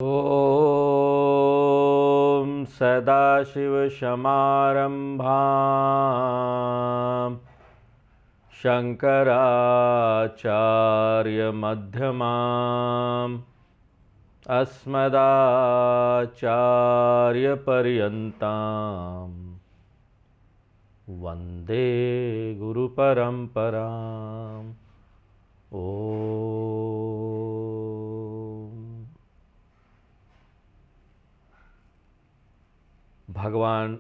ॐ सदाशिवसमारम्भां शङ्कराचार्यमध्यमाम् अस्मदाचार्यपर्यन्तां वन्दे गुरुपरम्पराम्। भगवान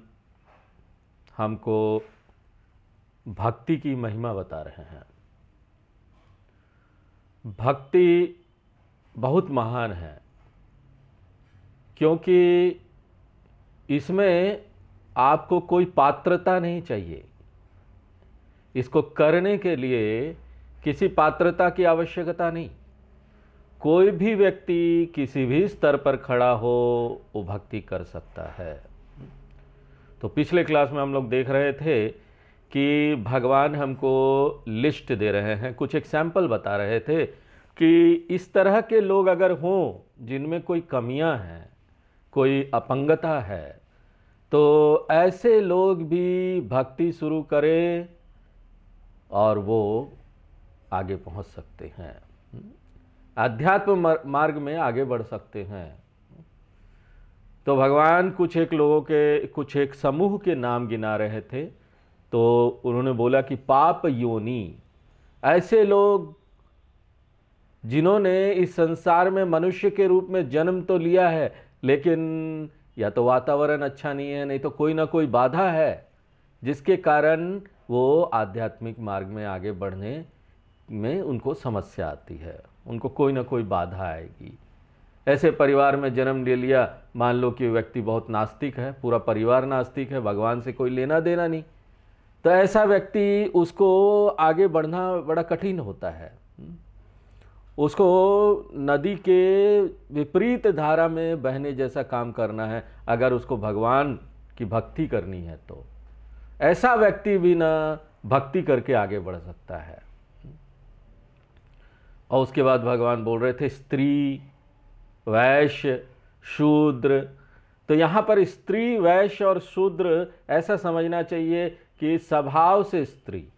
हमको भक्ति की महिमा बता रहे हैं। भक्ति बहुत महान है क्योंकि इसमें आपको कोई पात्रता नहीं चाहिए। इसको करने के लिए किसी पात्रता की आवश्यकता नहीं। कोई भी व्यक्ति किसी भी स्तर पर खड़ा हो वो भक्ति कर सकता है। तो पिछले क्लास में हम लोग देख रहे थे कि भगवान हमको लिस्ट दे रहे हैं, कुछ एग्जाम्पल बता रहे थे कि इस तरह के लोग अगर हों जिनमें कोई कमियां हैं, कोई अपंगता है, तो ऐसे लोग भी भक्ति शुरू करें और वो आगे पहुंच सकते हैं, आध्यात्म मार्ग में आगे बढ़ सकते हैं। तो भगवान कुछ एक समूह के नाम गिना रहे थे। तो उन्होंने बोला कि पाप योनि, ऐसे लोग जिन्होंने इस संसार में मनुष्य के रूप में जन्म तो लिया है, लेकिन या तो वातावरण अच्छा नहीं है, नहीं तो कोई ना कोई बाधा है जिसके कारण वो आध्यात्मिक मार्ग में आगे बढ़ने में उनको समस्या आती है, उनको कोई ना कोई बाधा आएगी। ऐसे परिवार में जन्म ले लिया, मान लो कि व्यक्ति बहुत नास्तिक है, पूरा परिवार नास्तिक है, भगवान से कोई लेना देना नहीं, तो ऐसा व्यक्ति उसको आगे बढ़ना बड़ा कठिन होता है। उसको नदी के विपरीत धारा में बहने जैसा काम करना है अगर उसको भगवान की भक्ति करनी है। तो ऐसा व्यक्ति भी ना भक्ति करके आगे बढ़ सकता है। और उसके बाद भगवान बोल रहे थे स्त्री, वैश्य, शूद्र। तो यहाँ पर स्त्री, वैश्य और शूद्र ऐसा समझना चाहिए कि स्वभाव से स्त्री,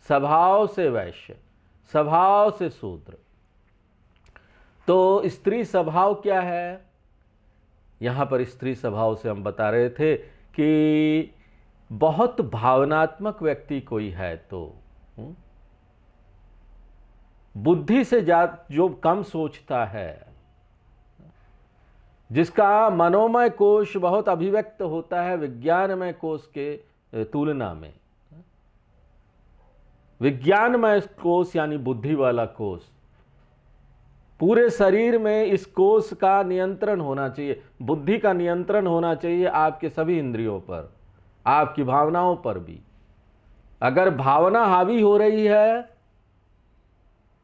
स्वभाव से वैश्य, स्वभाव से शूद्र। तो स्त्री स्वभाव क्या है? यहाँ पर स्त्री स्वभाव से हम बता रहे थे कि बहुत भावनात्मक व्यक्ति कोई है, तो बुद्धि से जो कम सोचता है, जिसका मनोमय कोश बहुत अभिव्यक्त होता है विज्ञानमय कोश के तुलना में। विज्ञानमय कोश यानी बुद्धि वाला कोश, पूरे शरीर में इस कोश का नियंत्रण होना चाहिए, बुद्धि का नियंत्रण होना चाहिए आपके सभी इंद्रियों पर, आपकी भावनाओं पर भी। अगर भावना हावी हो रही है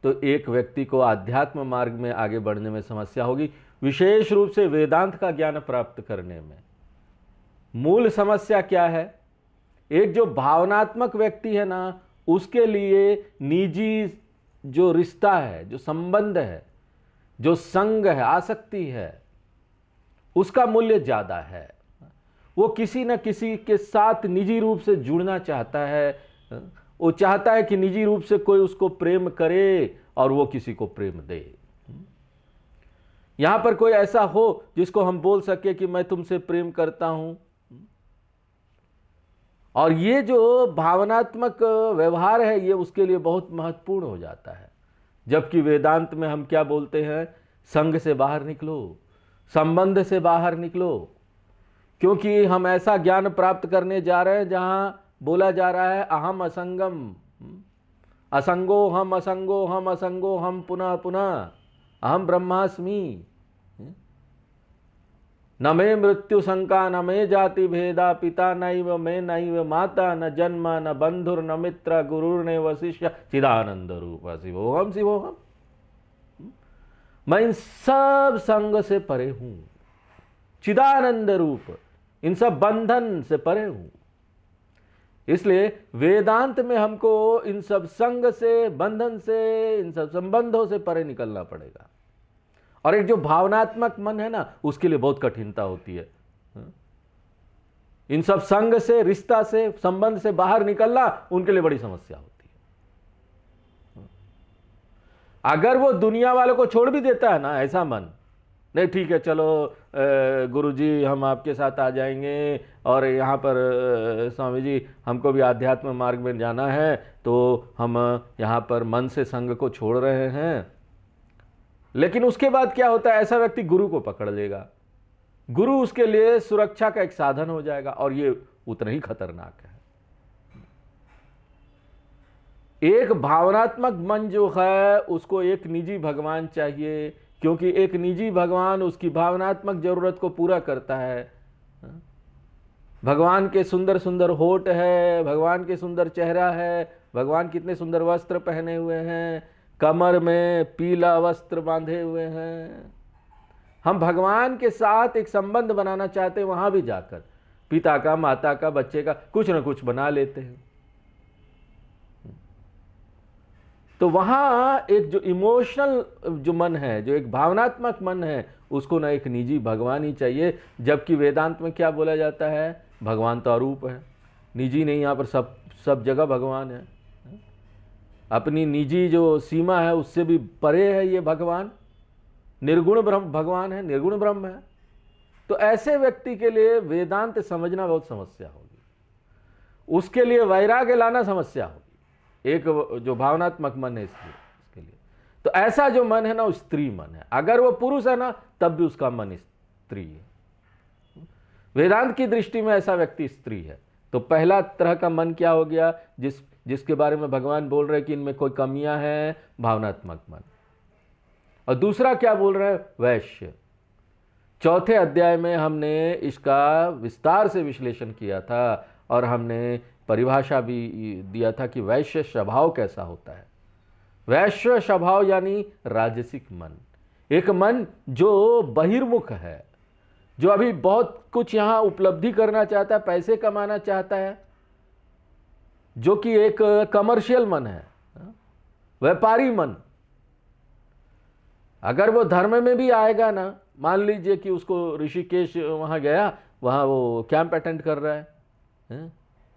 तो एक व्यक्ति को आध्यात्म मार्ग में आगे बढ़ने में समस्या होगी, विशेष रूप से वेदांत का ज्ञान प्राप्त करने में। मूल समस्या क्या है? एक जो भावनात्मक व्यक्ति है ना, उसके लिए निजी जो रिश्ता है, जो संबंध है, जो संग है, आसक्ति है, उसका मूल्य ज्यादा है। वो किसी न किसी के साथ निजी रूप से जुड़ना चाहता है। वो चाहता है कि निजी रूप से कोई उसको प्रेम करे और वो किसी को प्रेम दे। यहां पर कोई ऐसा हो जिसको हम बोल सके कि मैं तुमसे प्रेम करता हूं। और ये जो भावनात्मक व्यवहार है ये उसके लिए बहुत महत्वपूर्ण हो जाता है। जबकि वेदांत में हम क्या बोलते हैं? संग से बाहर निकलो, संबंध से बाहर निकलो, क्योंकि हम ऐसा ज्ञान प्राप्त करने जा रहे हैं जहां बोला जा रहा है अहम असंगम, असंगो हम, असंगो हम, असंगो हम, पुनः पुनः अहम ब्रह्मास्मि। न मे मृत्यु शंका, न मे जाति भेदा, पिता नैव मे नैव माता, न जन्म न बंधुर न मित्र, गुरुर्नैव शिष्य, चिदानंद रूप शिवोहम शिवोहम। मैं इन सब संग से परे हूं, चिदानंद रूप, इन सब बंधन से परे हूं। इसलिए वेदांत में हमको इन सब संग से, बंधन से, इन सब संबंधों से परे निकलना पड़ेगा। और एक जो भावनात्मक मन है ना, उसके लिए बहुत कठिनता होती है। इन सब संग से, रिश्ता से, संबंध से बाहर निकलना उनके लिए बड़ी समस्या होती है। अगर वो दुनिया वालों को छोड़ भी देता है ना, ऐसा मन, नहीं ठीक है चलो गुरुजी हम आपके साथ आ जाएंगे, और यहाँ पर स्वामी जी हमको भी आध्यात्म मार्ग में जाना है, तो हम यहाँ पर मन से संग को छोड़ रहे हैं। लेकिन उसके बाद क्या होता है, ऐसा व्यक्ति गुरु को पकड़ लेगा, गुरु उसके लिए सुरक्षा का एक साधन हो जाएगा, और ये उतना ही खतरनाक है। एक भावनात्मक मन जो है उसको एक निजी भगवान चाहिए, क्योंकि एक निजी भगवान उसकी भावनात्मक जरूरत को पूरा करता है। भगवान के सुंदर सुंदर होठ है, भगवान के सुंदर चेहरा है, भगवान कितने सुंदर वस्त्र पहने हुए हैं, कमर में पीला वस्त्र बांधे हुए हैं। हम भगवान के साथ एक संबंध बनाना चाहते हैं, वहां भी जाकर पिता का, माता का, बच्चे का कुछ ना कुछ बना लेते हैं। तो वहां एक जो इमोशनल जो मन है, जो एक भावनात्मक मन है, उसको ना एक निजी भगवान ही चाहिए। जबकि वेदांत में क्या बोला जाता है, भगवान तो अरूप है, निजी नहीं, यहाँ पर सब जगह भगवान है। अपनी निजी जो सीमा है उससे भी परे है ये भगवान, निर्गुण ब्रह्म भगवान है, निर्गुण ब्रह्म है। तो ऐसे व्यक्ति के लिए वेदांत समझना बहुत समस्या होगी, उसके लिए वैराग्य लाना समस्या होगी, एक जो भावनात्मक मन है इसके लिए। तो ऐसा जो मन है ना वो स्त्री मन है। अगर वो पुरुष है ना तब भी उसका मन स्त्री है। वेदांत की दृष्टि में ऐसा व्यक्ति स्त्री है। तो पहला तरह का मन क्या हो गया, जिसके बारे में भगवान बोल रहे हैं कि इनमें कोई कमियां हैं, भावनात्मक मन। और दूसरा क्या बोल रहे हैं, वैश्य। चौथे अध्याय में हमने इसका विस्तार से विश्लेषण किया था, और हमने परिभाषा भी दिया था कि वैश्य स्वभाव कैसा होता है। वैश्य स्वभाव यानी राजसिक मन, एक मन जो बहिर्मुख है, जो अभी बहुत कुछ यहां उपलब्धि करना चाहता है, पैसे कमाना चाहता है, जो कि एक कमर्शियल मन है, व्यापारी मन। अगर वो धर्म में भी आएगा ना, मान लीजिए कि उसको ऋषिकेश वहां गया, वहां वो कैंप अटेंड कर रहा है,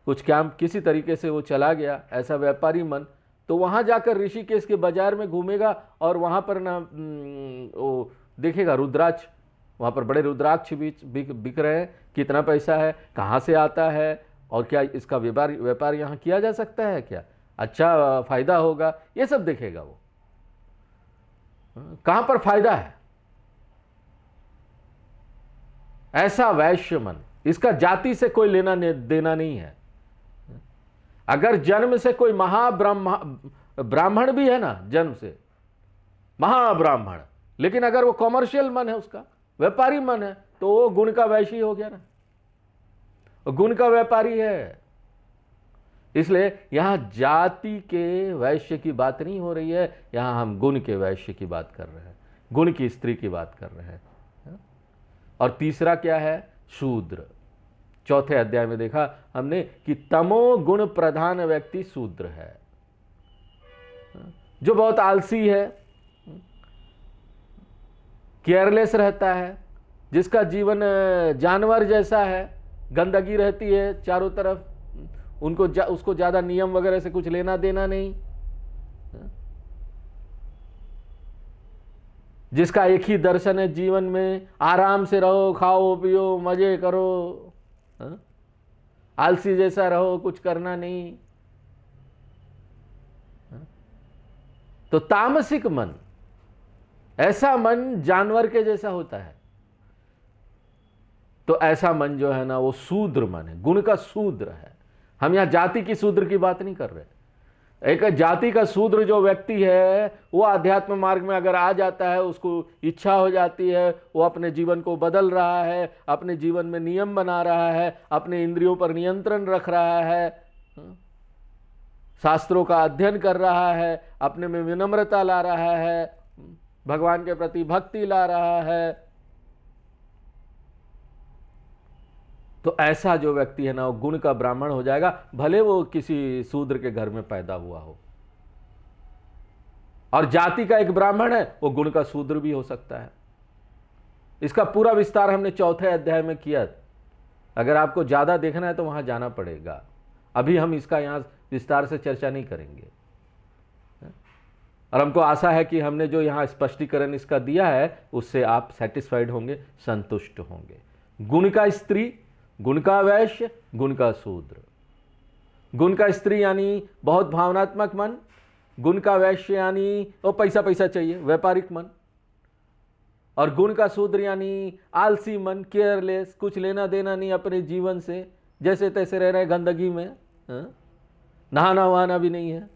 कुछ कैंप किसी तरीके से वो चला गया, ऐसा व्यापारी मन, तो वहां जाकर ऋषिकेश के बाजार में घूमेगा, और वहां पर ना वो देखेगा रुद्राक्ष, वहां पर बड़े रुद्राक्ष बिक रहे हैं, कितना पैसा है, कहाँ से आता है, और क्या इसका व्यापार यहाँ किया जा सकता है, क्या अच्छा फायदा होगा, ये सब देखेगा वो। कहां पर फायदा है, ऐसा वैश्य मन। इसका जाति से कोई लेना देना नहीं है। अगर जन्म से कोई ब्राह्मण भी है ना, जन्म से महाब्राह्मण, लेकिन अगर वो कॉमर्शियल मन है, उसका व्यापारी मन है, तो वो गुण का वैश्य हो गया ना, गुण का व्यापारी है। इसलिए यहां जाति के वैश्य की बात नहीं हो रही है, यहां हम गुण के वैश्य की बात कर रहे हैं, गुण की स्त्री की बात कर रहे हैं। और तीसरा क्या है, शूद्र। चौथे अध्याय में देखा हमने कि तमो गुण प्रधान व्यक्ति शूद्र है, जो बहुत आलसी है, केयरलेस रहता है, जिसका जीवन जानवर जैसा है, गंदगी रहती है चारों तरफ, उसको ज्यादा नियम वगैरह से कुछ लेना देना नहीं, जिसका एक ही दर्शन है जीवन में, आराम से रहो, खाओ पियो, मजे करो, आलसी जैसा रहो, कुछ करना नहीं। तो तामसिक मन, ऐसा मन जानवर के जैसा होता है। तो ऐसा मन जो है ना वो शूद्र मन है, गुण का शूद्र है। हम यहां जाति की शूद्र की बात नहीं कर रहे। एक जाति का शूद्र जो व्यक्ति है, वो आध्यात्म मार्ग में अगर आ जाता है, उसको इच्छा हो जाती है, वो अपने जीवन को बदल रहा है, अपने जीवन में नियम बना रहा है, अपने इंद्रियों पर नियंत्रण रख रहा है, शास्त्रों का अध्ययन कर रहा है, अपने में विनम्रता ला रहा है, भगवान के प्रति भक्ति ला रहा है, तो ऐसा जो व्यक्ति है ना वो गुण का ब्राह्मण हो जाएगा, भले वो किसी शूद्र के घर में पैदा हुआ हो। और जाति का एक ब्राह्मण है, वो गुण का शूद्र भी हो सकता है। इसका पूरा विस्तार हमने 4थे अध्याय में किया। अगर आपको ज़्यादा देखना है तो वहाँ जाना पड़ेगा। अभी हम इसका यहाँ विस्तार से चर्चा नहीं करेंगे। और हमको आशा है कि हमने जो यहाँ स्पष्टीकरण इसका दिया है उससे आप सेटिस्फाइड होंगे, संतुष्ट होंगे। गुण का स्त्री, गुण का वैश्य, गुण का शूद्र। गुण का स्त्री यानी बहुत भावनात्मक मन, गुण का वैश्य यानी वो पैसा पैसा चाहिए, व्यापारिक मन, और गुण का शूद्र यानी आलसी मन, केयरलेस, कुछ लेना देना नहीं अपने जीवन से, जैसे तैसे रह रहे गंदगी में, नहाना वहाना भी नहीं है।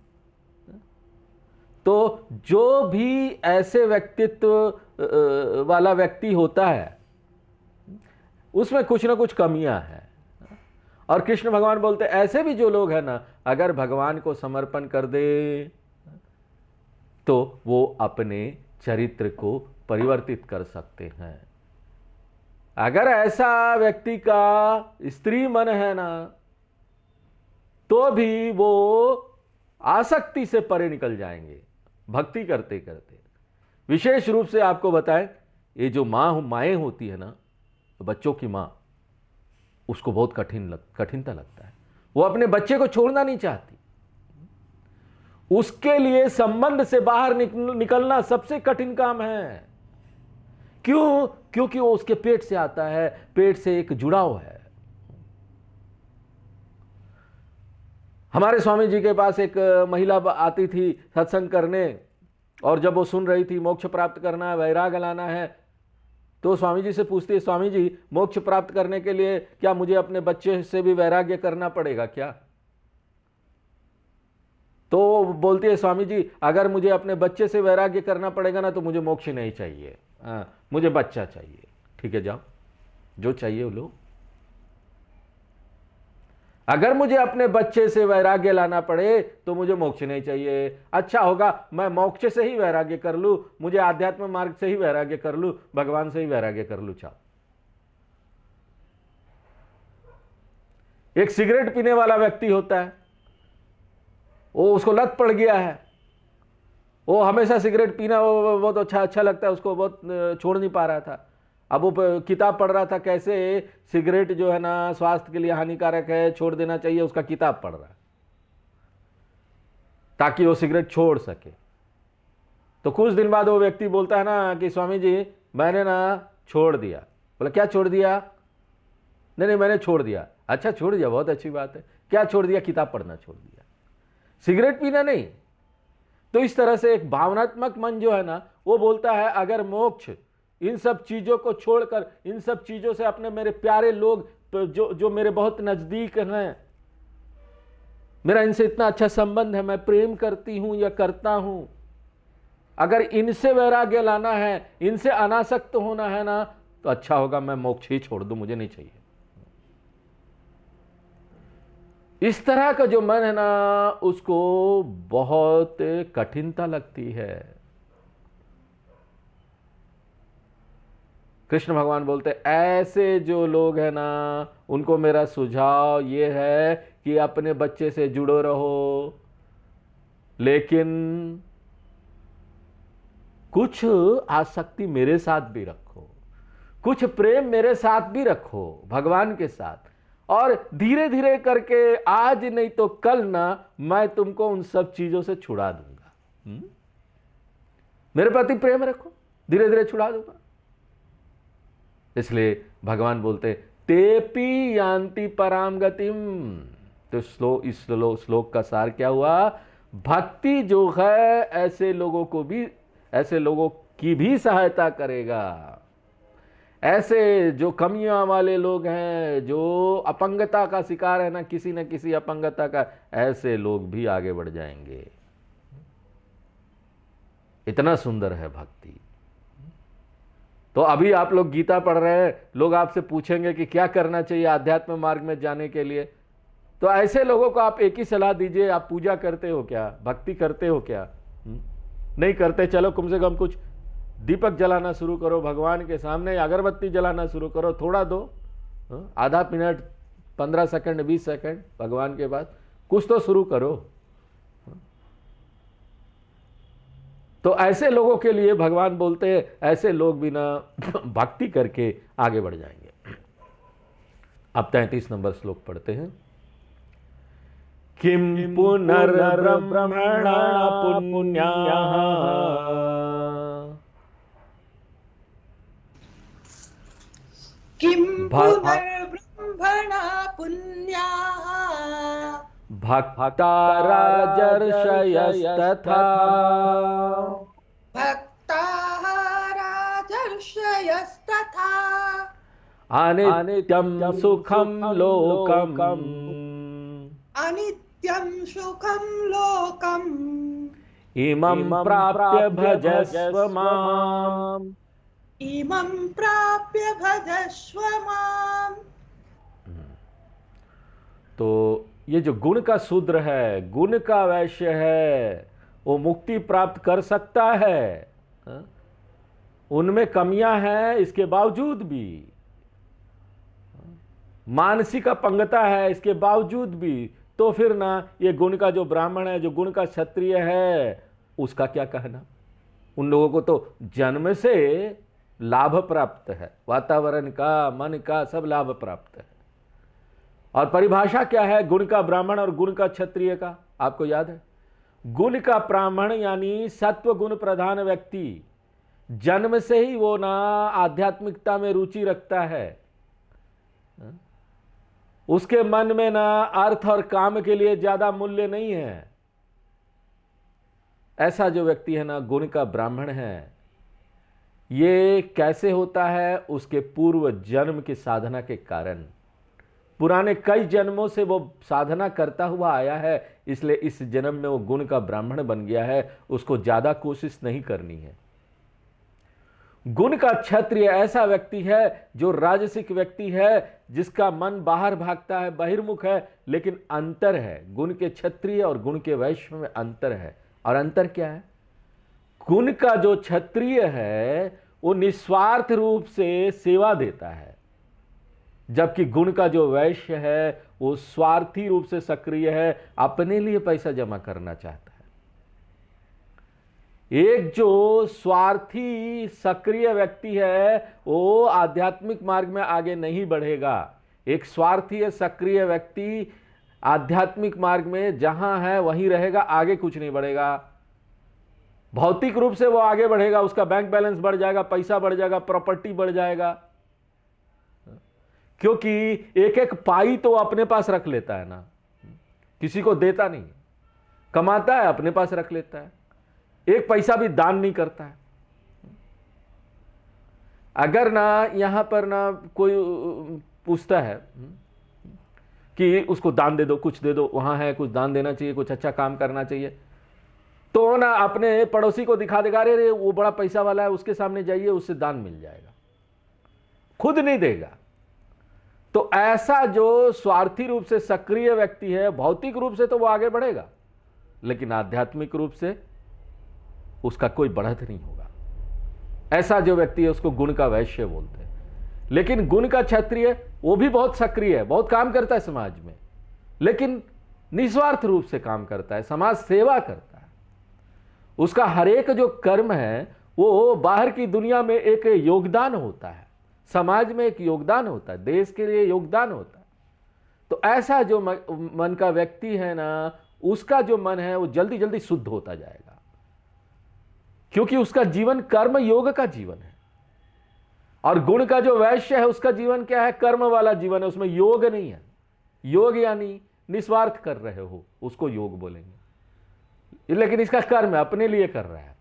तो जो भी ऐसे व्यक्तित्व वाला व्यक्ति होता है उसमें कुछ ना कुछ कमियां हैं। और कृष्ण भगवान बोलते ऐसे भी जो लोग हैं ना, अगर भगवान को समर्पण कर दे तो वो अपने चरित्र को परिवर्तित कर सकते हैं। अगर ऐसा व्यक्ति का स्त्री मन है ना, तो भी वो आसक्ति से परे निकल जाएंगे भक्ति करते करते। विशेष रूप से आपको बताएं, ये जो माएँ होती है ना, तो बच्चों की माँ, उसको बहुत कठिनता लगता है। वो अपने बच्चे को छोड़ना नहीं चाहती। उसके लिए संबंध से बाहर निकलना सबसे कठिन काम है। क्यों? क्योंकि वो उसके पेट से आता है, पेट से एक जुड़ाव है। हमारे स्वामी जी के पास एक महिला आती थी सत्संग करने, और जब वो सुन रही थी मोक्ष प्राप्त करना है, वैराग लाना है, तो स्वामी जी से पूछती है, स्वामी जी मोक्ष प्राप्त करने के लिए क्या मुझे अपने बच्चे से भी वैराग्य करना पड़ेगा क्या? तो बोलती है, स्वामी जी अगर मुझे अपने बच्चे से वैराग्य करना पड़ेगा ना, तो मुझे मोक्ष नहीं चाहिए, मुझे बच्चा चाहिए। ठीक है, जाओ, जो चाहिए वो लो। अगर मुझे अपने बच्चे से वैराग्य लाना पड़े तो मुझे मोक्ष नहीं चाहिए। अच्छा होगा मैं मोक्ष से ही वैराग्य कर लूं, मुझे आध्यात्म मार्ग से ही वैराग्य कर लूं, भगवान से ही वैराग्य कर लूं। चाहो, एक सिगरेट पीने वाला व्यक्ति होता है, वो उसको लत पड़ गया है, वो हमेशा सिगरेट पीना वो बहुत अच्छा लगता है उसको, बहुत छोड़ नहीं पा रहा था। अब वो किताब पढ़ रहा था कैसे सिगरेट जो है ना स्वास्थ्य के लिए हानिकारक है, छोड़ देना चाहिए, उसका किताब पढ़ रहा है ताकि वो सिगरेट छोड़ सके। तो कुछ दिन बाद वो व्यक्ति बोलता है ना कि स्वामी जी मैंने ना छोड़ दिया। बोला क्या छोड़ दिया? नहीं मैंने छोड़ दिया। अच्छा छोड़ दिया, बहुत अच्छी बात है। क्या छोड़ दिया? किताब पढ़ना छोड़ दिया, सिगरेट पीना नहीं। तो इस तरह से एक भावनात्मक मन जो है ना, वो बोलता है अगर मोक्ष इन सब चीजों को छोड़कर, इन सब चीजों से अपने मेरे प्यारे लोग जो मेरे बहुत नजदीक हैं, मेरा इनसे इतना अच्छा संबंध है, मैं प्रेम करती हूं या करता हूं, अगर इनसे वैराग्य लाना है, इनसे अनासक्त होना है ना, तो अच्छा होगा मैं मोक्ष ही छोड़ दूं, मुझे नहीं चाहिए। इस तरह का जो मन है ना, उसको बहुत कठिनता लगती है। कृष्ण भगवान बोलते ऐसे जो लोग हैं ना, उनको मेरा सुझाव ये है कि अपने बच्चे से जुड़ो रहो, लेकिन कुछ आसक्ति मेरे साथ भी रखो, कुछ प्रेम मेरे साथ भी रखो भगवान के साथ, और धीरे धीरे करके आज नहीं तो कल ना मैं तुमको उन सब चीजों से छुड़ा दूंगा। मेरे प्रति प्रेम रखो, धीरे धीरे छुड़ा दूंगा। इसलिए भगवान बोलते तेपी यान्ति पराम गतिम। तो इस श्लोक का सार क्या हुआ? भक्ति जो है ऐसे लोगों की भी सहायता करेगा। ऐसे जो कमियां वाले लोग हैं, जो अपंगता का शिकार है ना किसी अपंगता का, ऐसे लोग भी आगे बढ़ जाएंगे। इतना सुंदर है भक्ति। तो अभी आप लोग गीता पढ़ रहे हैं, लोग आपसे पूछेंगे कि क्या करना चाहिए आध्यात्म मार्ग में जाने के लिए, तो ऐसे लोगों को आप एक ही सलाह दीजिए, आप पूजा करते हो क्या? भक्ति करते हो क्या? नहीं करते, चलो कम से कम कुछ दीपक जलाना शुरू करो भगवान के सामने, अगरबत्ती जलाना शुरू करो, थोड़ा दो, आधा मिनट, 15 सेकंड, 20 सेकंड भगवान के पास, कुछ तो शुरू करो। तो ऐसे लोगों के लिए भगवान बोलते हैं ऐसे लोग भी ना भक्ति करके आगे बढ़ जाएंगे। अब 33 नंबर श्लोक पढ़ते हैं। किम पुनर्ब्रह्मणा पुण्याः किं पुनर्ब्रह्मणा पुण्याः भक्ता राजर्षयस्तथा भक्ताः राजर्षयस्तथा अनित्यं सुखं लोकम् अनित्यं सुखं लोकम् इमं प्राप्य भजस्व माम्। इमं प्राप्य भजस्व माम्। तो ये जो गुण का शूद्र है, गुण का वैश्य है, वो मुक्ति प्राप्त कर सकता है। उनमें कमियां हैं, इसके बावजूद भी मानसिक अपंगता है, इसके बावजूद भी, तो फिर ना ये गुण का जो ब्राह्मण है, जो गुण का क्षत्रिय है, उसका क्या कहना। उन लोगों को तो जन्म से लाभ प्राप्त है, वातावरण का, मन का सब लाभ प्राप्त है। और परिभाषा क्या है गुण का ब्राह्मण और गुण का क्षत्रिय का, आपको याद है? गुण का ब्राह्मण यानी सत्व गुण प्रधान व्यक्ति, जन्म से ही वो ना आध्यात्मिकता में रुचि रखता है, उसके मन में ना अर्थ और काम के लिए ज्यादा मूल्य नहीं है। ऐसा जो व्यक्ति है ना गुण का ब्राह्मण है। ये कैसे होता है? उसके पूर्व जन्म की साधना के कारण, पुराने कई जन्मों से वो साधना करता हुआ आया है, इसलिए इस जन्म में वो गुण का ब्राह्मण बन गया है। उसको ज्यादा कोशिश नहीं करनी है। गुण का क्षत्रिय ऐसा व्यक्ति है जो राजसिक व्यक्ति है, जिसका मन बाहर भागता है, बहिर्मुख है, लेकिन अंतर है। गुण के क्षत्रिय और गुण के वैश्य में अंतर है। और अंतर क्या है? गुण का जो क्षत्रिय है वो निस्वार्थ रूप से सेवा देता है, जबकि गुण का जो वैश्य है वो स्वार्थी रूप से सक्रिय है, अपने लिए पैसा जमा करना चाहता है। एक जो स्वार्थी सक्रिय व्यक्ति है वो आध्यात्मिक मार्ग में आगे नहीं बढ़ेगा। एक स्वार्थी सक्रिय व्यक्ति आध्यात्मिक मार्ग में जहां है वहीं रहेगा, आगे कुछ नहीं बढ़ेगा। भौतिक रूप से वो आगे बढ़ेगा, उसका बैंक बैलेंस बढ़ जाएगा, पैसा बढ़ जाएगा, प्रॉपर्टी बढ़ जाएगा, क्योंकि एक एक पाई तो अपने पास रख लेता है ना, किसी को देता नहीं। कमाता है अपने पास रख लेता है, एक पैसा भी दान नहीं करता है। अगर ना यहां पर ना कोई पूछता है कि उसको दान दे दो, कुछ दे दो, वहां है कुछ दान देना चाहिए, कुछ अच्छा काम करना चाहिए, तो ना अपने पड़ोसी को दिखा देगा, अरे वो बड़ा पैसा वाला है, उसके सामने जाइए, उससे दान मिल जाएगा, खुद नहीं देगा। तो ऐसा जो स्वार्थी रूप से सक्रिय व्यक्ति है, भौतिक रूप से तो वो आगे बढ़ेगा, लेकिन आध्यात्मिक रूप से उसका कोई बढ़त नहीं होगा। ऐसा जो व्यक्ति है उसको गुण का वैश्य बोलते हैं। लेकिन गुण का क्षत्रिय वो भी बहुत सक्रिय है, बहुत काम करता है समाज में, लेकिन निस्वार्थ रूप से काम करता है, समाज सेवा करता है। उसका हर एक जो कर्म है वो बाहर की दुनिया में एक योगदान होता है, समाज में एक योगदान होता है, देश के लिए योगदान होता है। तो ऐसा जो मन का व्यक्ति है ना, उसका जो मन है वो जल्दी जल्दी शुद्ध होता जाएगा, क्योंकि उसका जीवन कर्म योग का जीवन है। और गुण का जो वैश्य है उसका जीवन क्या है? कर्म वाला जीवन है, उसमें योग नहीं है। योग यानी निस्वार्थ कर रहे हो, उसको योग बोलेंगे, लेकिन इसका कर्म है, अपने लिए कर रहा है।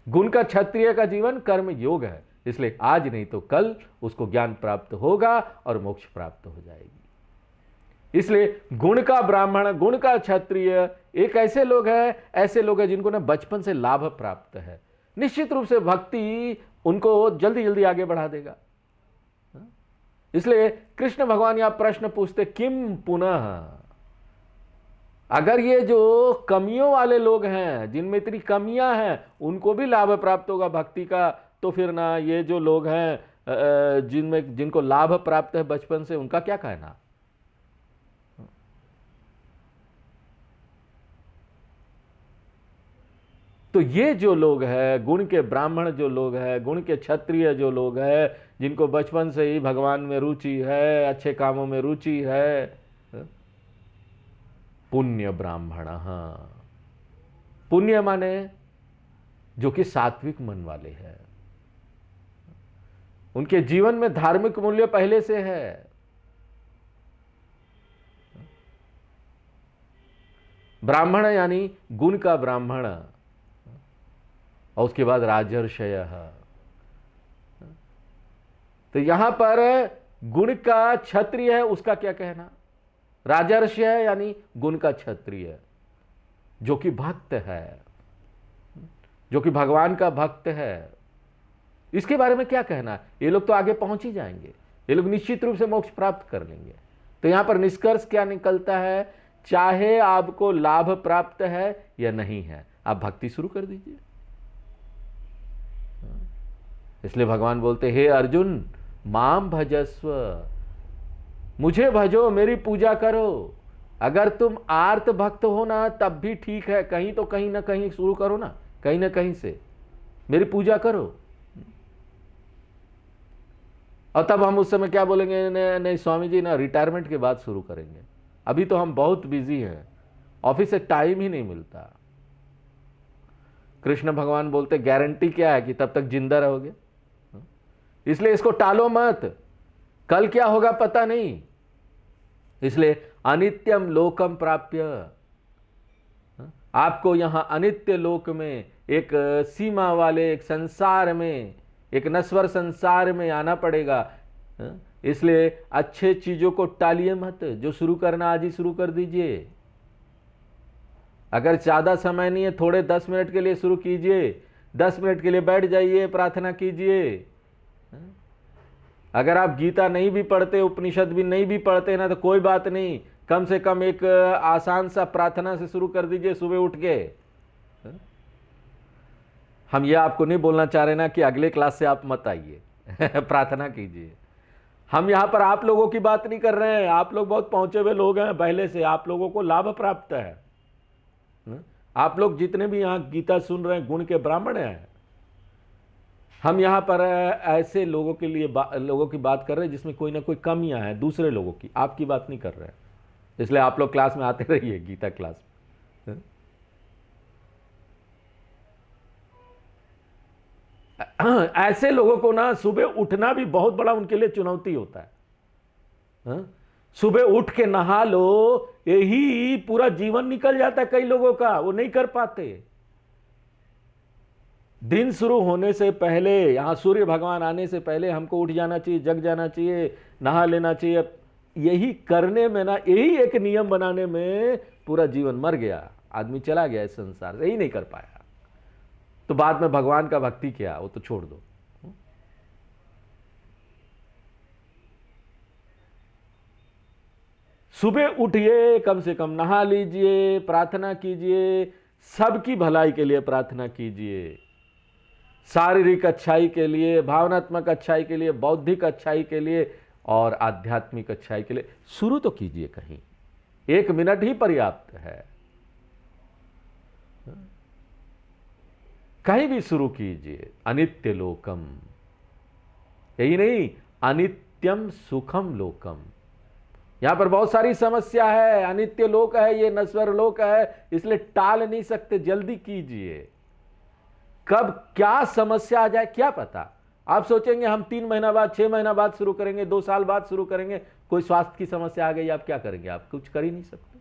गुण का क्षत्रिय का जीवन कर्म योग है, इसलिए आज नहीं तो कल उसको ज्ञान प्राप्त होगा और मोक्ष प्राप्त हो जाएगी। इसलिए गुण का ब्राह्मण, गुण का क्षत्रिय एक ऐसे लोग हैं जिनको ना बचपन से लाभ प्राप्त है। निश्चित रूप से भक्ति उनको जल्दी जल्दी आगे बढ़ा देगा। इसलिए कृष्ण भगवान यहां प्रश्न पूछते, किम पुनः, अगर ये जो कमियों वाले लोग हैं, जिनमें इतनी कमियां हैं, उनको भी लाभ प्राप्त होगा भक्ति का, तो फिर ना ये जो लोग हैं जिनको लाभ प्राप्त है बचपन से, उनका क्या कहना? तो ये जो लोग हैं, गुण के ब्राह्मण जो लोग हैं, गुण के क्षत्रिय जो लोग हैं, जिनको बचपन से ही भगवान में रुचि है, अच्छे कामों में रुचि है, पुण्य ब्राह्मण। पुण्य माने जो कि सात्विक मन वाले हैं, उनके जीवन में धार्मिक मूल्य पहले से है। ब्राह्मण यानी गुण का ब्राह्मण, और उसके बाद राजर्षय। तो यहां पर गुण का क्षत्रिय है, उसका क्या कहना? राजर्षय यानी गुण का क्षत्रिय, जो कि भक्त है, जो कि भगवान का भक्त है, इसके बारे में क्या कहना? ये लोग तो आगे पहुंच ही जाएंगे, ये लोग निश्चित रूप से मोक्ष प्राप्त कर लेंगे। तो यहां पर निष्कर्ष क्या निकलता है? चाहे आपको लाभ प्राप्त है या नहीं है, आप भक्ति शुरू कर दीजिए। इसलिए भगवान बोलते, हे अर्जुन माम भजस्व, मुझे भजो, मेरी पूजा करो। अगर तुम आर्त भक्त हो ना तब भी ठीक है, कहीं तो कहीं ना कहीं शुरू करो ना, कहीं ना कहीं से मेरी पूजा करो। और तब हम उस समय क्या बोलेंगे? नहीं स्वामी जी ना, रिटायरमेंट के बाद शुरू करेंगे, अभी तो हम बहुत बिजी हैं, ऑफिस से टाइम ही नहीं मिलता। कृष्ण भगवान बोलते गारंटी क्या है कि तब तक जिंदा रहोगे, इसलिए इसको टालो मत, कल क्या होगा पता नहीं। इसलिए अनित्यम लोकम प्राप्य, आपको यहां अनित्य लोक में, एक सीमा वाले एक संसार में, एक नश्वर संसार में आना पड़ेगा। इसलिए अच्छे चीजों को टालिए मत, जो शुरू करना आज ही शुरू कर दीजिए। अगर ज्यादा समय नहीं है, थोड़े 10 मिनट के लिए शुरू कीजिए, 10 मिनट के लिए बैठ जाइए, प्रार्थना कीजिए। अगर आप गीता नहीं भी पढ़ते, उपनिषद भी नहीं भी पढ़ते ना, तो कोई बात नहीं, कम से कम एक आसान सा प्रार्थना से शुरू कर दीजिए सुबह उठ के। हम ये आपको नहीं बोलना चाह रहे ना कि अगले क्लास से आप मत आइए प्रार्थना कीजिए। हम यहां पर आप लोगों की बात नहीं कर रहे हैं, आप लोग बहुत पहुंचे हुए लोग हैं पहले से, आप लोगों को लाभ प्राप्त है। आप लोग जितने भी यहां गीता सुन रहे हैं गुण के ब्राह्मण हैं। हम यहां पर ऐसे लोगों के लिए लोगों की बात कर रहे हैं जिसमें कोई ना कोई कमियां हैं, दूसरे लोगों की, आपकी बात नहीं कर रहे हैं। इसलिए आप लोग क्लास में आते रहिए, गीता क्लास में। ऐसे लोगों को ना सुबह उठना भी बहुत बड़ा उनके लिए चुनौती होता है। सुबह उठ के नहा लो, यही पूरा जीवन निकल जाता है कई लोगों का, वो नहीं कर पाते। दिन शुरू होने से पहले, यहां सूर्य भगवान आने से पहले हमको उठ जाना चाहिए, जग जाना चाहिए, नहा लेना चाहिए। यही करने में ना, यही एक नियम बनाने में पूरा जीवन मर गया, आदमी चला गया इस संसार से, यही नहीं कर पाया। तो बाद में भगवान का भक्ति क्या, वो तो छोड़ दो। सुबह उठिए, कम से कम नहा लीजिए, प्रार्थना कीजिए, सबकी भलाई के लिए प्रार्थना कीजिए, शारीरिक अच्छाई के लिए, भावनात्मक अच्छाई के लिए, बौद्धिक अच्छाई के लिए और आध्यात्मिक अच्छाई के लिए शुरू तो कीजिए। कहीं 1 मिनट ही पर्याप्त है, कहीं भी शुरू कीजिए। अनित्य लोकम, यही नहीं, अनित्यम सुखम लोकम। यहां पर बहुत सारी समस्या है, अनित्य लोक है, ये नश्वर लोक है, इसलिए टाल नहीं सकते, जल्दी कीजिए। कब क्या समस्या आ जाए क्या पता। आप सोचेंगे हम 3 महीना बाद, 6 महीना बाद शुरू करेंगे, 2 साल बाद शुरू करेंगे, कोई स्वास्थ्य की समस्या आ गई, आप क्या करेंगे? आप कुछ कर ही नहीं सकते।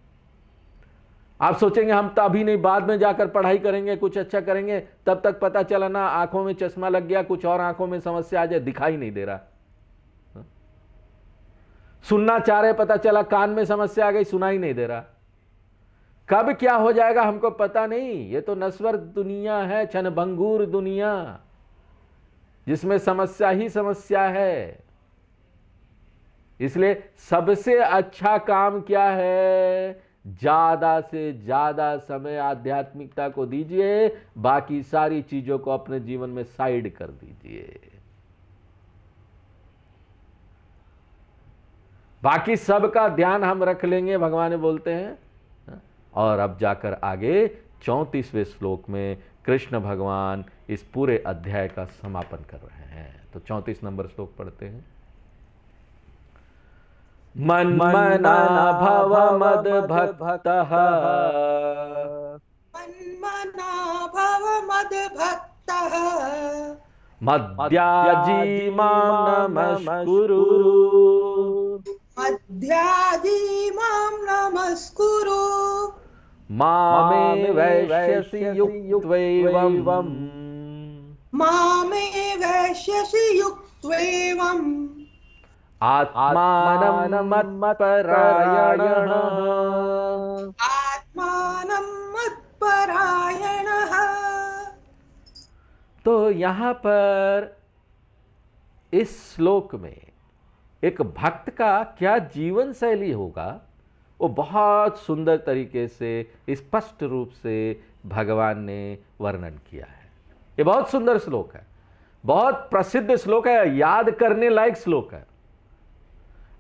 आप सोचेंगे हम तो अभी नहीं, बाद में जाकर पढ़ाई करेंगे, कुछ अच्छा करेंगे, तब तक पता चला ना आंखों में चश्मा लग गया, कुछ और आंखों में समस्या आ जाए, दिखाई नहीं दे रहा। सुनना चाह रहे, पता चला कान में समस्या आ गई, सुनाई नहीं दे रहा। कब क्या हो जाएगा हमको पता नहीं। ये तो नश्वर दुनिया है, क्षणभंगुर दुनिया, जिसमें समस्या ही समस्या है। इसलिए सबसे अच्छा काम क्या है? ज्यादा से ज्यादा समय आध्यात्मिकता को दीजिए, बाकी सारी चीजों को अपने जीवन में साइड कर दीजिए। बाकी सबका ध्यान हम रख लेंगे, भगवान बोलते हैं। और अब जाकर आगे 34वें श्लोक में कृष्ण भगवान इस पूरे अध्याय का समापन कर रहे हैं। तो 34 नंबर श्लोक पढ़ते हैं। मन्मना भव मद भक्तः मन्मना भव मद्भक्तः मद्याजी मां नमस्कुरु मध्याजी मां नमस्कुरु मामे वैश्यसि युक्त्वैवम् मामे वैश्यसि युक्त्वैवम् आत्मानं मत्परायणः आत्मानं मत्परायणः। तो यहाँ पर इस श्लोक में एक भक्त का क्या जीवन शैली होगा वो बहुत सुंदर तरीके से स्पष्ट रूप से भगवान ने वर्णन किया है। ये बहुत सुंदर श्लोक है, बहुत प्रसिद्ध श्लोक है, याद करने लायक श्लोक है।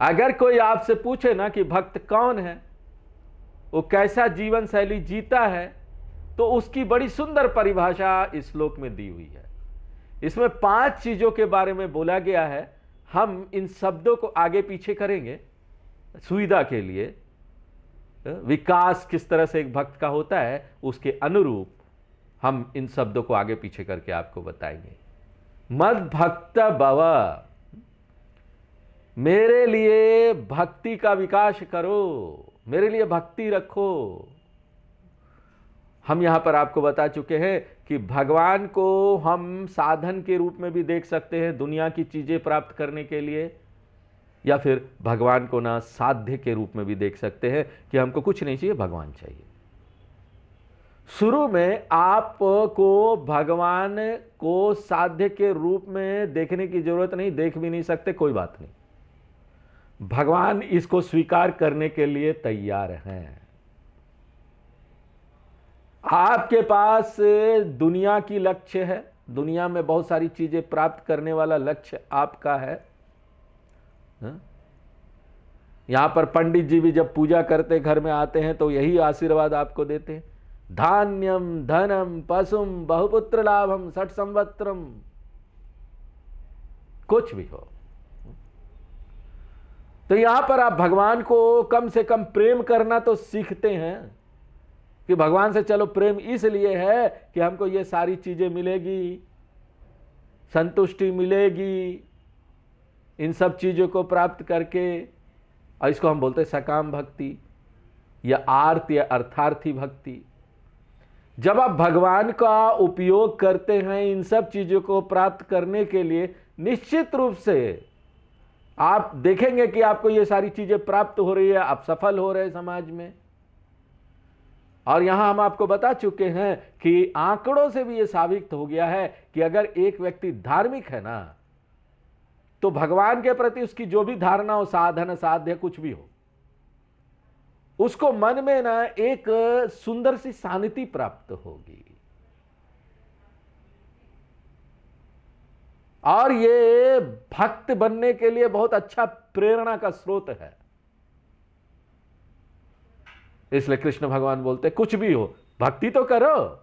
अगर कोई आपसे पूछे ना कि भक्त कौन है, वो कैसा जीवन शैली जीता है, तो उसकी बड़ी सुंदर परिभाषा इस श्लोक में दी हुई है। इसमें 5 चीजों के बारे में बोला गया है। हम इन शब्दों को आगे पीछे करेंगे सुविधा के लिए। विकास किस तरह से एक भक्त का होता है उसके अनुरूप हम इन शब्दों को आगे पीछे करके आपको बताएंगे। मद भक्त भव, मेरे लिए भक्ति का विकास करो, मेरे लिए भक्ति रखो। हम यहां पर आपको बता चुके हैं कि भगवान को हम साधन के रूप में भी देख सकते हैं दुनिया की चीजें प्राप्त करने के लिए, या फिर भगवान को ना साध्य के रूप में भी देख सकते हैं कि हमको कुछ नहीं चाहिए, भगवान चाहिए। शुरू में आपको भगवान को साध्य के रूप में देखने की जरूरत नहीं, देख भी नहीं सकते, कोई बात नहीं। भगवान इसको स्वीकार करने के लिए तैयार हैं। आपके पास दुनिया की लक्ष्य है, दुनिया में बहुत सारी चीजें प्राप्त करने वाला लक्ष्य आपका है। यहां पर पंडित जी भी जब पूजा करते घर में आते हैं तो यही आशीर्वाद आपको देते हैं, धान्यम धनम पशुम बहुपुत्र लाभम 60 संवत्सरम। कुछ भी हो, तो यहां पर आप भगवान को कम से कम प्रेम करना तो सीखते हैं कि भगवान से चलो प्रेम इसलिए है कि हमको ये सारी चीजें मिलेगी, संतुष्टि मिलेगी इन सब चीजों को प्राप्त करके। और इसको हम बोलते हैं सकाम भक्ति या आर्त या अर्थार्थी भक्ति। जब आप भगवान का उपयोग करते हैं इन सब चीजों को प्राप्त करने के लिए, निश्चित रूप से आप देखेंगे कि आपको ये सारी चीजें प्राप्त हो रही है, आप सफल हो रहे हैं समाज में। और यहां हम आपको बता चुके हैं कि आंकड़ों से भी ये साबित हो गया है कि अगर एक व्यक्ति धार्मिक है ना, तो भगवान के प्रति उसकी जो भी धारणा हो, साधन साध्य कुछ भी हो, उसको मन में ना एक सुंदर सी शांति प्राप्त होगी। और ये भक्त बनने के लिए बहुत अच्छा प्रेरणा का स्रोत है। इसलिए कृष्ण भगवान बोलते कुछ भी हो, भक्ति तो करो,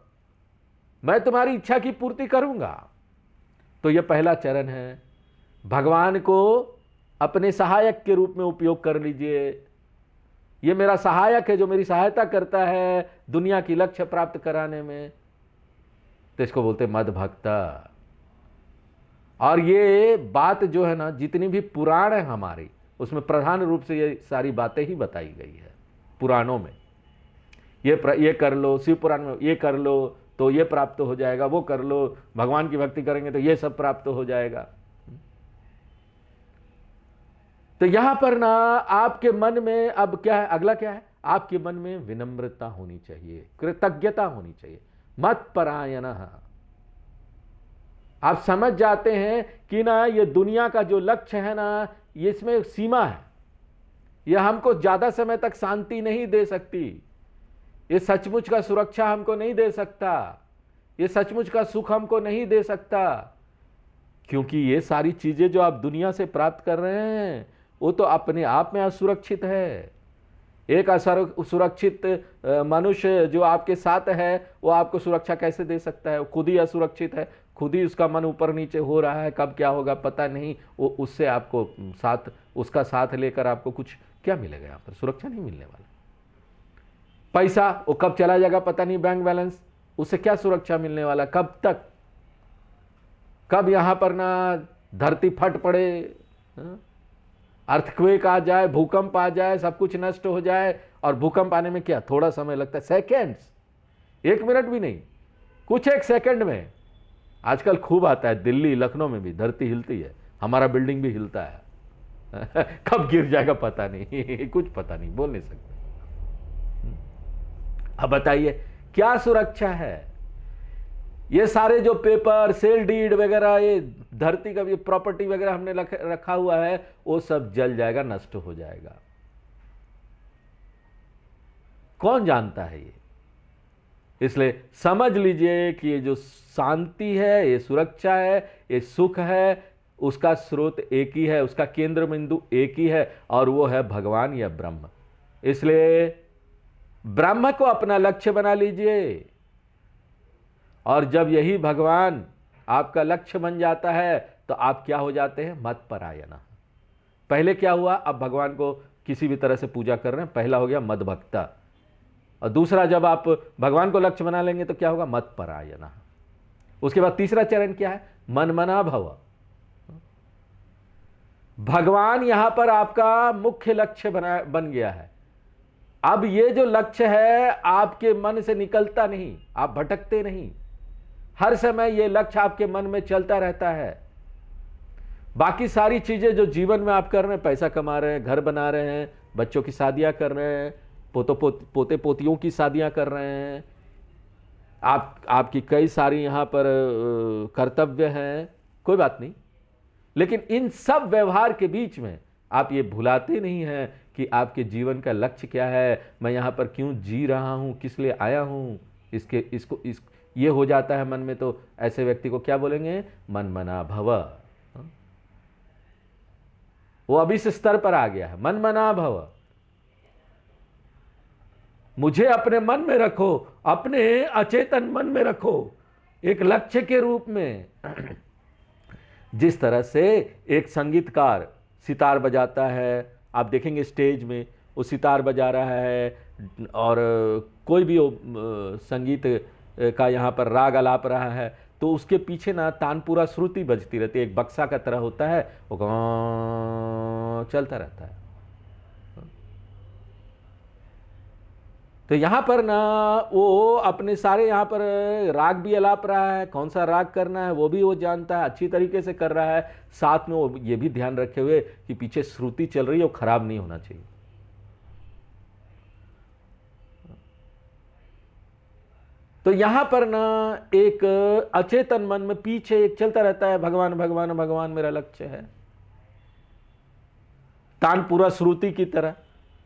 मैं तुम्हारी इच्छा की पूर्ति करूंगा। तो यह पहला चरण है, भगवान को अपने सहायक के रूप में उपयोग कर लीजिए। ये मेरा सहायक है जो मेरी सहायता करता है दुनिया की लक्ष्य प्राप्त कराने में, तो इसको बोलते मद भक्त। और ये बात जो है ना, जितनी भी पुराण है हमारी, उसमें प्रधान रूप से ये सारी बातें ही बताई गई है पुराणों में। ये कर लो, शिव पुराण में ये कर लो तो ये प्राप्त हो जाएगा, वो कर लो, भगवान की भक्ति करेंगे तो ये सब प्राप्त हो जाएगा। तो यहां पर ना आपके मन में अब क्या है, अगला क्या है, आपके मन में विनम्रता होनी चाहिए, कृतज्ञता होनी चाहिए। मत परायणः, आप समझ जाते हैं कि ना ये दुनिया का जो लक्ष्य है ना, ये इसमें एक सीमा है, यह हमको ज्यादा समय तक शांति नहीं दे सकती, ये सचमुच का सुरक्षा हमको नहीं दे सकता, ये सचमुच का सुख हमको नहीं दे सकता। क्योंकि ये सारी चीजें जो आप दुनिया से प्राप्त कर रहे हैं वो तो अपने आप में असुरक्षित है। एक असुरक्षित मनुष्य जो आपके साथ है वो आपको सुरक्षा कैसे दे सकता है? वो खुद ही असुरक्षित है, खुद ही उसका मन ऊपर नीचे हो रहा है, कब क्या होगा पता नहीं। वो उससे आपको साथ, उसका साथ लेकर आपको कुछ क्या मिलेगा? यहाँ पर सुरक्षा नहीं मिलने वाला। पैसा वो कब चला जाएगा पता नहीं, बैंक बैलेंस, उससे क्या सुरक्षा मिलने वाला? कब तक, कब यहां पर ना धरती फट पड़े, अर्थक्वेक आ जाए, भूकंप आ जाए, सब कुछ नष्ट हो जाए। और भूकंप आने में क्या थोड़ा समय लगता है, सेकेंड्स, 1 मिनट भी नहीं, कुछ 1 सेकंड में। आजकल खूब आता है, दिल्ली लखनऊ में भी धरती हिलती है, हमारा बिल्डिंग भी हिलता है कब गिर जाएगा पता नहीं कुछ पता नहीं, बोल नहीं सकते। अब बताइए क्या सुरक्षा है? ये सारे जो पेपर, सेल डीड वगैरह, ये धरती का भी प्रॉपर्टी वगैरह हमने रखा हुआ है, वो सब जल जाएगा, नष्ट हो जाएगा। कौन जानता है ये? इसलिए समझ लीजिए कि ये जो शांति है, ये सुरक्षा है, ये सुख है, उसका स्रोत एक ही है, उसका केंद्र बिंदु एक ही है, और वो है भगवान या ब्रह्म। इसलिए ब्रह्म को अपना लक्ष्य बना लीजिए, और जब यही भगवान आपका लक्ष्य बन जाता है तो आप क्या हो जाते हैं? मत परायण। पहले क्या हुआ? अब भगवान को किसी भी तरह से पूजा कर रहे हैं, पहला हो गया मद भक्ता, और दूसरा जब आप भगवान को लक्ष्य बना लेंगे तो क्या होगा? मत परायण। उसके बाद तीसरा चरण क्या है? मन मना भव। भगवान यहां पर आपका मुख्य लक्ष्य बन गया है। अब ये जो लक्ष्य है आपके मन से निकलता नहीं, आप भटकते नहीं, हर समय ये लक्ष्य आपके मन में चलता रहता है। बाकी सारी चीजें जो जीवन में आप कर रहे हैं, पैसा कमा रहे हैं, घर बना रहे हैं, बच्चों की शादियां कर रहे हैं, पोते पोतियों की शादियां कर रहे हैं, आपकी कई सारी यहां पर कर्तव्य हैं, कोई बात नहीं। लेकिन इन सब व्यवहार के बीच में आप ये भुलाते नहीं हैं कि आपके जीवन का लक्ष्य क्या है, मैं यहां पर क्यों जी रहा हूं, किस लिए आया हूं। ये हो जाता है मन में, तो ऐसे व्यक्ति को क्या बोलेंगे? मन मना भव। वो अभी इस स्तर पर आ गया है, मन मना भव। मुझे अपने मन में रखो, अपने अचेतन मन में रखो, एक लक्ष्य के रूप में। जिस तरह से एक संगीतकार सितार बजाता है, आप देखेंगे स्टेज में वो सितार बजा रहा है, और कोई भी संगीत का यहाँ पर राग आलाप रहा है, तो उसके पीछे ना तानपुरा श्रुति बजती रहती है, एक बक्सा का तरह होता है, वो चलता रहता है। तो यहाँ पर ना वो अपने सारे यहाँ पर राग भी आलाप रहा है, कौन सा राग करना है वो भी वो जानता है, अच्छी तरीके से कर रहा है। साथ में वो ये भी ध्यान रखे हुए कि पीछे श्रुति चल रही है, वो खराब नहीं होना चाहिए। तो यहां पर ना एक अचेतन मन में पीछे एक चलता रहता है, भगवान भगवान भगवान मेरा लक्ष्य है। तानपुरा श्रुति की तरह,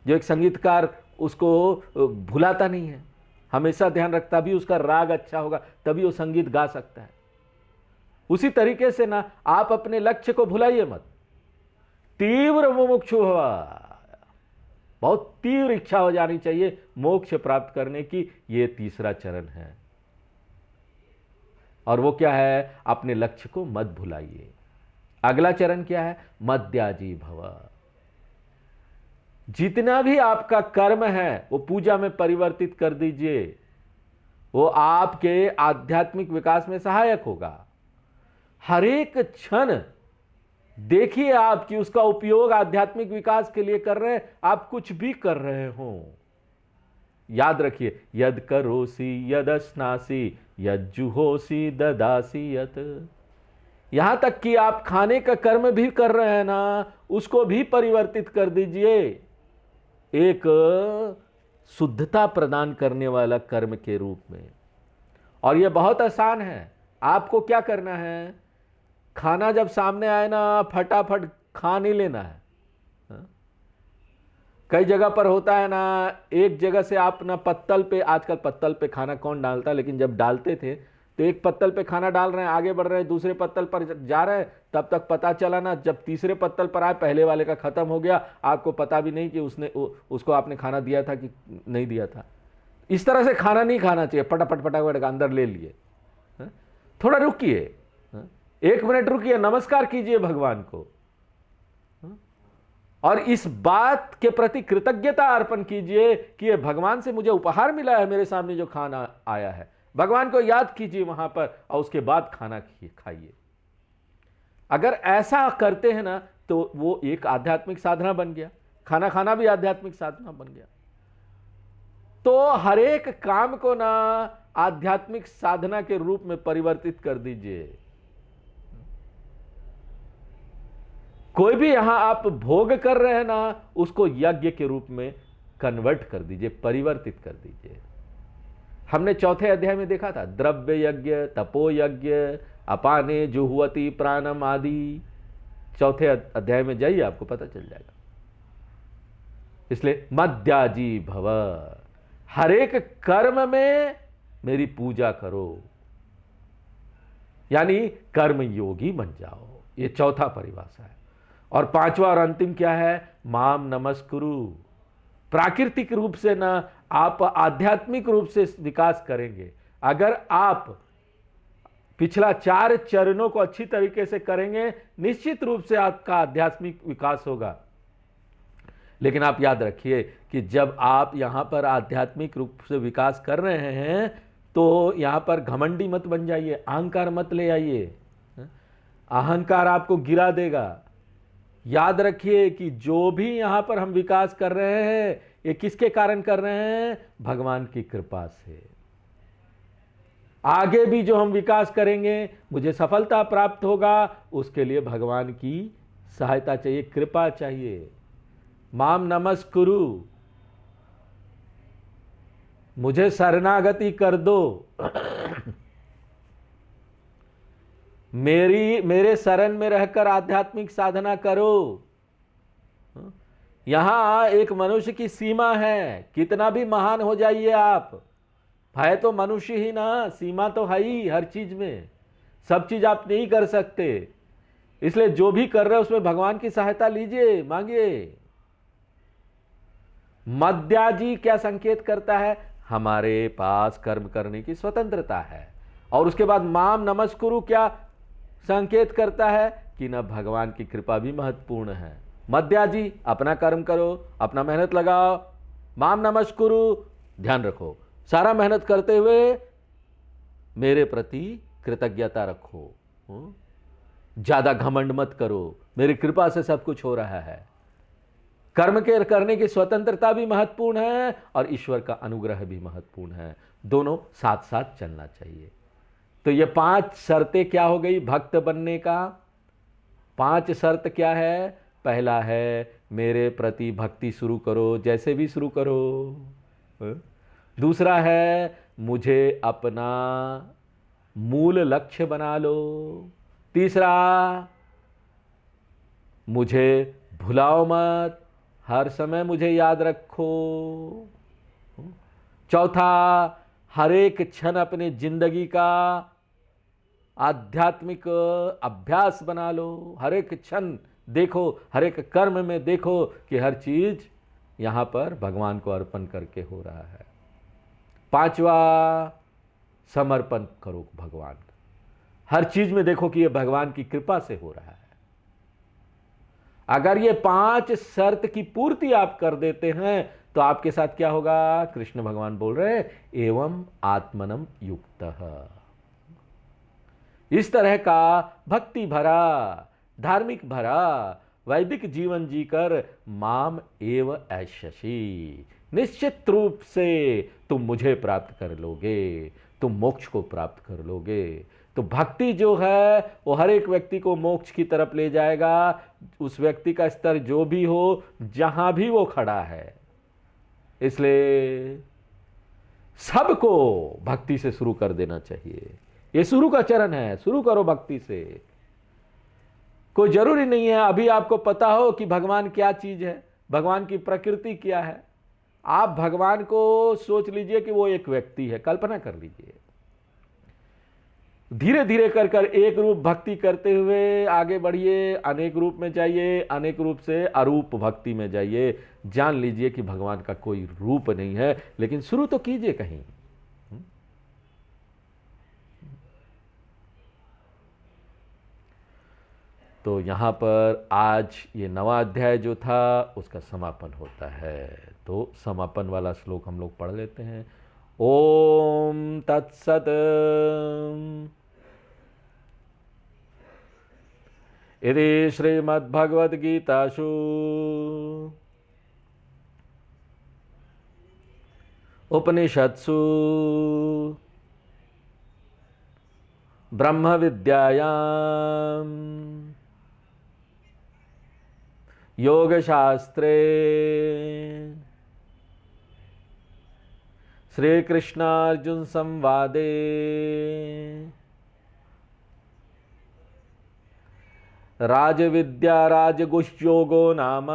जो एक संगीतकार उसको भुलाता नहीं है, हमेशा ध्यान रखता, भी उसका राग अच्छा होगा तभी वो संगीत गा सकता है। उसी तरीके से ना आप अपने लक्ष्य को भुलाइए मत। तीव्र मुमुक्षु हुआ, बहुत तीव्र इच्छा हो जानी चाहिए मोक्ष प्राप्त करने की। ये तीसरा चरण है, और वो क्या है? अपने लक्ष्य को मत भुलाइए। अगला चरण क्या है? मद्याजी भव। जितना भी आपका कर्म है वो पूजा में परिवर्तित कर दीजिए, वो आपके आध्यात्मिक विकास में सहायक होगा। हर एक क्षण देखिए आप कि उसका उपयोग आध्यात्मिक विकास के लिए कर रहे हैं, आप कुछ भी कर रहे हो। याद रखिए, यद करोसी यद स्नासी यद जुहोसी ददासी यत। यहां तक कि आप खाने का कर्म भी कर रहे हैं ना, उसको भी परिवर्तित कर दीजिए एक शुद्धता प्रदान करने वाला कर्म के रूप में। और यह बहुत आसान है। आपको क्या करना है? खाना जब सामने आए ना, फटाफट खा नहीं लेना है। कई जगह पर होता है ना, एक जगह से आप ना पत्तल पे, आजकल पत्तल पे खाना कौन डालता है, लेकिन जब डालते थे तो एक पत्तल पे खाना डाल रहे हैं, आगे बढ़ रहे हैं, दूसरे पत्तल पर जा रहे हैं, तब तक पता चला ना, जब तीसरे पत्तल पर आए पहले वाले का खत्म हो गया, आपको पता भी नहीं कि उसको आपने खाना दिया था कि नहीं दिया था। इस तरह से खाना नहीं खाना चाहिए, फटाफट फटाफट अंदर ले लिए। थोड़ा रुकिए, 1 मिनट रुकिए, नमस्कार कीजिए भगवान को, और इस बात के प्रति कृतज्ञता अर्पण कीजिए कि ये भगवान से मुझे उपहार मिला है, मेरे सामने जो खाना आया है। भगवान को याद कीजिए वहां पर, और उसके बाद खाना खाइए। अगर ऐसा करते हैं ना, तो वो एक आध्यात्मिक साधना बन गया, खाना खाना भी आध्यात्मिक साधना बन गया। तो हर एक काम को ना आध्यात्मिक साधना के रूप में परिवर्तित कर दीजिए। कोई भी यहां आप भोग कर रहे हैं ना, उसको यज्ञ के रूप में कन्वर्ट कर दीजिए, परिवर्तित कर दीजिए। हमने चौथे अध्याय में देखा था, द्रव्य यज्ञ, तपो यज्ञ, अपाने जुहुवती प्राणम आदि। चौथे अध्याय में जाइए, आपको पता चल जाएगा। इसलिए मद्याजी भव, हर एक कर्म में मेरी पूजा करो, यानी कर्म योगी बन जाओ। ये चौथा परिभाषा है। और पांचवा और अंतिम क्या है? माम नमस्कुरु। प्राकृतिक रूप से ना आप आध्यात्मिक रूप से विकास करेंगे। अगर आप पिछला 4 चरणों को अच्छी तरीके से करेंगे, निश्चित रूप से आपका आध्यात्मिक विकास होगा। लेकिन आप याद रखिए कि जब आप यहां पर आध्यात्मिक रूप से विकास कर रहे हैं, तो यहां पर घमंडी मत बन जाइए, अहंकार मत ले आइए। अहंकार आपको गिरा देगा। याद रखिए कि जो भी यहां पर हम विकास कर रहे हैं, ये किसके कारण कर रहे हैं? भगवान की कृपा से। आगे भी जो हम विकास करेंगे, मुझे सफलता प्राप्त होगा, उसके लिए भगवान की सहायता चाहिए, कृपा चाहिए। माम नमस्कुरु, मुझे शरणागति कर दो, मेरे शरण में रहकर आध्यात्मिक साधना करो। यहां एक मनुष्य की सीमा है, कितना भी महान हो जाइए आप, है तो मनुष्य ही ना, सीमा तो है ही हर चीज में, सब चीज आप नहीं कर सकते। इसलिए जो भी कर रहे हो उसमें भगवान की सहायता लीजिए, मांगिए। मद्याजी क्या संकेत करता है? हमारे पास कर्म करने की स्वतंत्रता है। और उसके बाद माम नमस्कुरु क्या संकेत करता है? कि ना भगवान की कृपा भी महत्वपूर्ण है। मद्याजी अपना कर्म करो, अपना मेहनत लगाओ। माम नमस्कुरु ध्यान रखो, सारा मेहनत करते हुए मेरे प्रति कृतज्ञता रखो। ज्यादा घमंड मत करो, मेरी कृपा से सब कुछ हो रहा है। कर्म के करने की स्वतंत्रता भी महत्वपूर्ण है और ईश्वर का अनुग्रह भी महत्वपूर्ण है। दोनों साथ साथ चलना चाहिए। तो ये 5 शर्तें क्या हो गई भक्त बनने का? 5 शर्त क्या है? पहला है मेरे प्रति भक्ति शुरू करो, जैसे भी शुरू करो। दूसरा है मुझे अपना मूल लक्ष्य बना लो। तीसरा, मुझे भुलाओ मत, हर समय मुझे याद रखो। चौथा, हर एक क्षण अपने जिंदगी का आध्यात्मिक अभ्यास बना लो। हर एक क्षण देखो, हर एक कर्म में देखो कि हर चीज यहां पर भगवान को अर्पण करके हो रहा है। पांचवा, समर्पण करो भगवान। हर चीज में देखो कि यह भगवान की कृपा से हो रहा है। अगर ये 5 शर्त की पूर्ति आप कर देते हैं तो आपके साथ क्या होगा? कृष्ण भगवान बोल रहे हैं एवं आत्मनम युक्तः। इस तरह का भक्ति भरा, धार्मिक भरा वैदिक जीवन जीकर माम एव ऐशसी, निश्चित रूप से तुम मुझे प्राप्त कर लोगे, तुम मोक्ष को प्राप्त कर लोगे। तो भक्ति जो है वो हर एक व्यक्ति को मोक्ष की तरफ ले जाएगा, उस व्यक्ति का स्तर जो भी हो, जहां भी वो खड़ा है। इसलिए सबको भक्ति से शुरू कर देना चाहिए। ये शुरू का चरण है, शुरू करो भक्ति से। कोई जरूरी नहीं है अभी आपको पता हो कि भगवान क्या चीज है, भगवान की प्रकृति क्या है। आप भगवान को सोच लीजिए कि वो एक व्यक्ति है, कल्पना कर लीजिए। धीरे धीरे कर कर एक रूप भक्ति करते हुए आगे बढ़िए, अनेक रूप में जाइए, अनेक रूप से अरूप भक्ति में जाइए। जान लीजिए कि भगवान का कोई रूप नहीं है, लेकिन शुरू तो कीजिए कहीं। तो यहां पर आज ये 9वां अध्याय जो था उसका समापन होता है। तो समापन वाला श्लोक हम लोग पढ़ लेते हैं। ओम तत्सत। इति श्रीमद्भगवद्गीतासु उपनिषत्सु ब्रह्म विद्यायां योगशास्त्रे श्री कृष्णार्जुन संवादे राजविद्या राजगुह्योगो नाम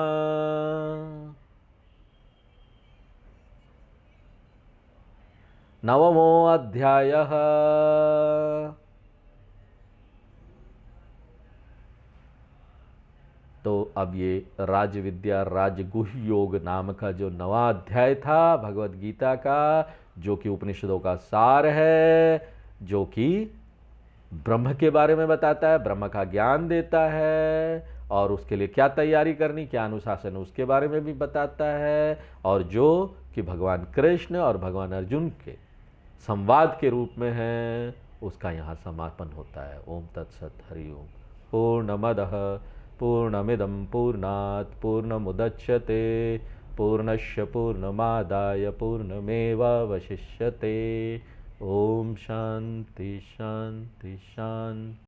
नवमो अध्यायः। तो अब ये राजविद्या राजगुह्य योग नाम का जो 9वां अध्याय था भगवत गीता का, जो कि उपनिषदों का सार है, जो कि ब्रह्म के बारे में बताता है, ब्रह्म का ज्ञान देता है और उसके लिए क्या तैयारी करनी, क्या अनुशासन, उसके बारे में भी बताता है, और जो कि भगवान कृष्ण और भगवान अर्जुन के संवाद के रूप में है, उसका यहाँ समापन होता है। ओम तत्सत। हरि ओम। पूर्णमदः पूर्णमिदं पूर्णात् पूर्णमुदच्यते पूर्णस्य पूर्णमादाय पूर्णमेवावशिष्यते। ओम शांति शांति शांति।